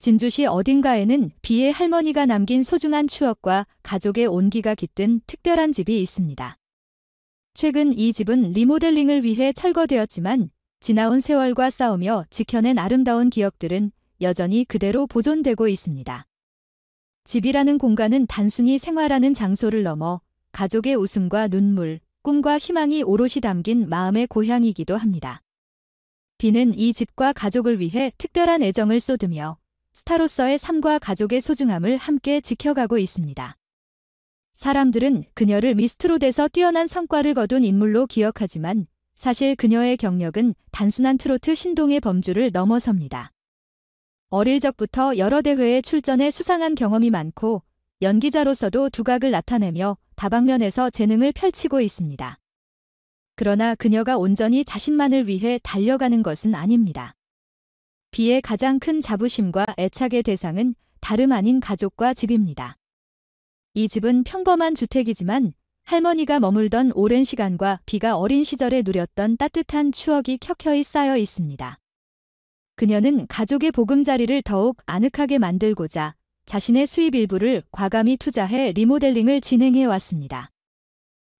진주시 어딘가에는 비의 할머니가 남긴 소중한 추억과 가족의 온기가 깃든 특별한 집이 있습니다. 최근 이 집은 리모델링을 위해 철거되었지만 지나온 세월과 싸우며 지켜낸 아름다운 기억들은 여전히 그대로 보존되고 있습니다. 집이라는 공간은 단순히 생활하는 장소를 넘어 가족의 웃음과 눈물, 꿈과 희망이 오롯이 담긴 마음의 고향이기도 합니다. 비는 이 집과 가족을 위해 특별한 애정을 쏟으며 스타로서의 삶과 가족의 소중함을 함께 지켜가고 있습니다. 사람들은 그녀를 미스트롯에서 뛰어난 성과를 거둔 인물로 기억하지만 사실 그녀의 경력은 단순한 트로트 신동의 범주를 넘어섭니다. 어릴 적부터 여러 대회에 출전해 수상한 경험이 많고 연기자로서도 두각을 나타내며 다방면에서 재능을 펼치고 있습니다. 그러나 그녀가 온전히 자신만을 위해 달려가는 것은 아닙니다. 비의 가장 큰 자부심과 애착의 대상은 다름 아닌 가족과 집입니다. 이 집은 평범한 주택이지만 할머니가 머물던 오랜 시간과 비가 어린 시절에 누렸던 따뜻한 추억이 켜켜이 쌓여 있습니다. 그녀는 가족의 보금자리를 더욱 아늑하게 만들고자 자신의 수입 일부를 과감히 투자해 리모델링을 진행해 왔습니다.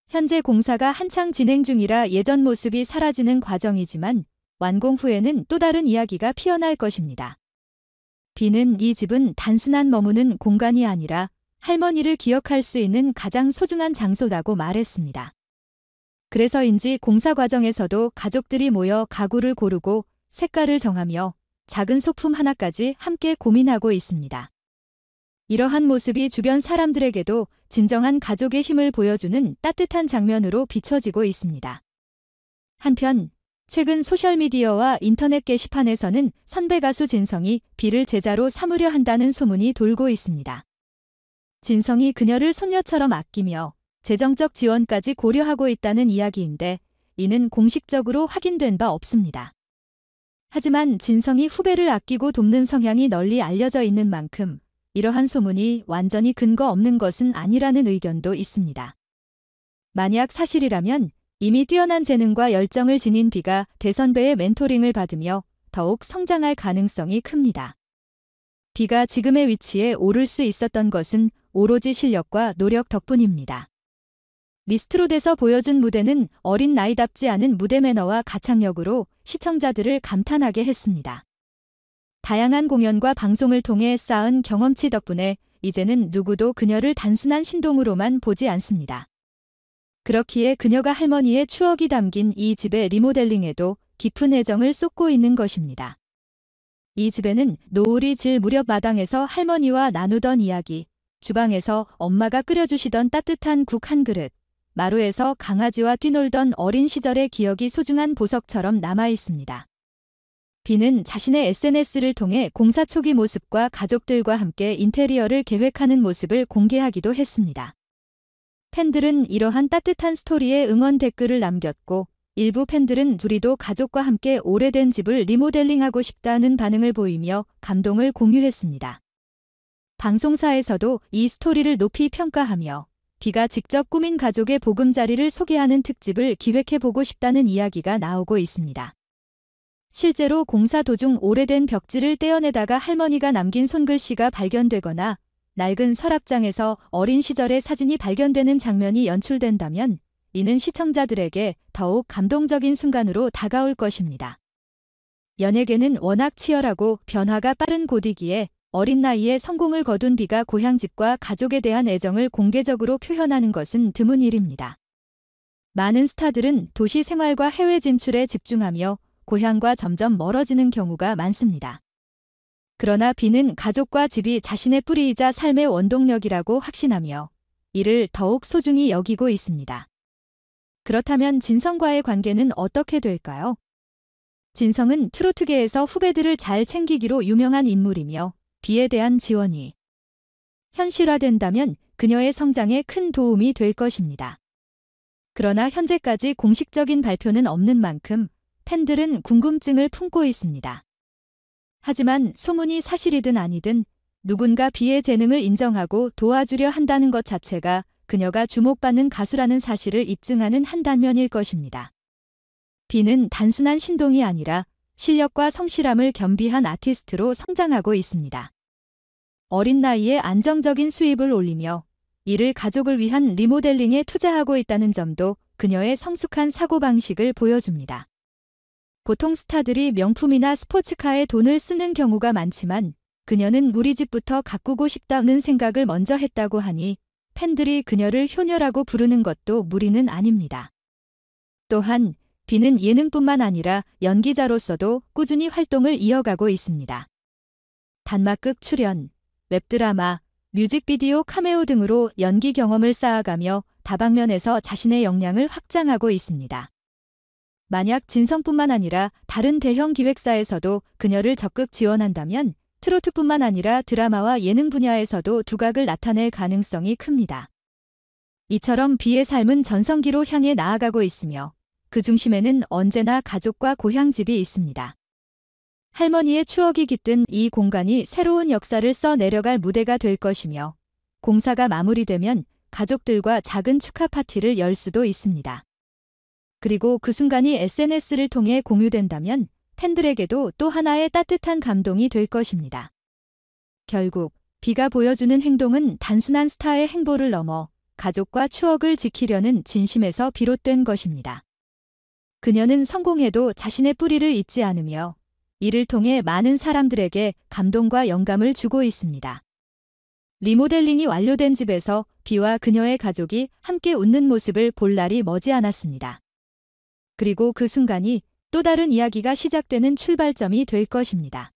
현재 공사가 한창 진행 중이라 예전 모습이 사라지는 과정이지만 완공 후에는 또 다른 이야기가 피어날 것입니다. 비는 이 집은 단순한 머무는 공간이 아니라 할머니를 기억할 수 있는 가장 소중한 장소라고 말했습니다. 그래서인지 공사 과정에서도 가족들이 모여 가구를 고르고 색깔을 정하며 작은 소품 하나까지 함께 고민하고 있습니다. 이러한 모습이 주변 사람들에게도 진정한 가족의 힘을 보여주는 따뜻한 장면으로 비춰지고 있습니다. 한편 최근 소셜미디어와 인터넷 게시판에서는 선배 가수 진성이 비를 제자로 삼으려 한다는 소문이 돌고 있습니다. 진성이 그녀를 손녀처럼 아끼며 재정적 지원까지 고려하고 있다는 이야기인데 이는 공식적으로 확인된 바 없습니다. 하지만 진성이 후배를 아끼고 돕는 성향이 널리 알려져 있는 만큼 이러한 소문이 완전히 근거 없는 것은 아니라는 의견도 있습니다. 만약 사실이라면 이미 뛰어난 재능과 열정을 지닌 비가 대선배의 멘토링을 받으며 더욱 성장할 가능성이 큽니다. 비가 지금의 위치에 오를 수 있었던 것은 오로지 실력과 노력 덕분입니다. 미스트롯에서 보여준 무대는 어린 나이답지 않은 무대 매너와 가창력으로 시청자들을 감탄하게 했습니다. 다양한 공연과 방송을 통해 쌓은 경험치 덕분에 이제는 누구도 그녀를 단순한 신동으로만 보지 않습니다. 그렇기에 그녀가 할머니의 추억이 담긴 이 집의 리모델링에도 깊은 애정을 쏟고 있는 것입니다. 이 집에는 노을이 질 무렵 마당에서 할머니와 나누던 이야기, 주방에서 엄마가 끓여주시던 따뜻한 국 한 그릇, 마루에서 강아지와 뛰놀던 어린 시절의 기억이 소중한 보석처럼 남아 있습니다. 비는 자신의 SNS를 통해 공사 초기 모습과 가족들과 함께 인테리어를 계획하는 모습을 공개하기도 했습니다. 팬들은 이러한 따뜻한 스토리에 응원 댓글을 남겼고 일부 팬들은 둘이도 가족과 함께 오래된 집을 리모델링하고 싶다는 반응을 보이며 감동을 공유했습니다. 방송사에서도 이 스토리를 높이 평가하며 비가 직접 꾸민 가족의 보금자리를 소개하는 특집을 기획해보고 싶다는 이야기가 나오고 있습니다. 실제로 공사 도중 오래된 벽지를 떼어내다가 할머니가 남긴 손글씨가 발견되거나 낡은 서랍장에서 어린 시절의 사진이 발견되는 장면이 연출된다면 이는 시청자들에게 더욱 감동적인 순간으로 다가올 것입니다. 연예계는 워낙 치열하고 변화가 빠른 곳이기에 어린 나이에 성공을 거둔 비가 고향집과 가족에 대한 애정을 공개적으로 표현하는 것은 드문 일입니다. 많은 스타들은 도시 생활과 해외 진출에 집중하며 고향과 점점 멀어지는 경우가 많습니다. 그러나 비는 가족과 집이 자신의 뿌리이자 삶의 원동력이라고 확신하며 이를 더욱 소중히 여기고 있습니다. 그렇다면 진성과의 관계는 어떻게 될까요? 진성은 트로트계에서 후배들을 잘 챙기기로 유명한 인물이며 비에 대한 지원이 현실화된다면 그녀의 성장에 큰 도움이 될 것입니다. 그러나 현재까지 공식적인 발표는 없는 만큼 팬들은 궁금증을 품고 있습니다. 하지만 소문이 사실이든 아니든 누군가 비의 재능을 인정하고 도와주려 한다는 것 자체가 그녀가 주목받는 가수라는 사실을 입증하는 한 단면일 것입니다. 비는 단순한 신동이 아니라 실력과 성실함을 겸비한 아티스트로 성장하고 있습니다. 어린 나이에 안정적인 수입을 올리며 이를 가족을 위한 리모델링에 투자하고 있다는 점도 그녀의 성숙한 사고방식을 보여줍니다. 보통 스타들이 명품이나 스포츠카에 돈을 쓰는 경우가 많지만 그녀는 우리 집부터 가꾸고 싶다는 생각을 먼저 했다고 하니 팬들이 그녀를 효녀라고 부르는 것도 무리는 아닙니다. 또한 비는 예능뿐만 아니라 연기자로서도 꾸준히 활동을 이어가고 있습니다. 단막극 출연, 웹드라마, 뮤직비디오 카메오 등으로 연기 경험을 쌓아가며 다방면에서 자신의 역량을 확장하고 있습니다. 만약 진성뿐만 아니라 다른 대형 기획사에서도 그녀를 적극 지원한다면 트로트뿐만 아니라 드라마와 예능 분야에서도 두각을 나타낼 가능성이 큽니다. 이처럼 비의 삶은 전성기로 향해 나아가고 있으며 그 중심에는 언제나 가족과 고향집이 있습니다. 할머니의 추억이 깃든 이 공간이 새로운 역사를 써 내려갈 무대가 될 것이며 공사가 마무리되면 가족들과 작은 축하 파티를 열 수도 있습니다. 그리고 그 순간이 SNS를 통해 공유된다면 팬들에게도 또 하나의 따뜻한 감동이 될 것입니다. 결국 비가 보여주는 행동은 단순한 스타의 행보를 넘어 가족과 추억을 지키려는 진심에서 비롯된 것입니다. 그녀는 성공해도 자신의 뿌리를 잊지 않으며 이를 통해 많은 사람들에게 감동과 영감을 주고 있습니다. 리모델링이 완료된 집에서 비와 그녀의 가족이 함께 웃는 모습을 볼 날이 머지않았습니다. 그리고 그 순간이 또 다른 이야기가 시작되는 출발점이 될 것입니다.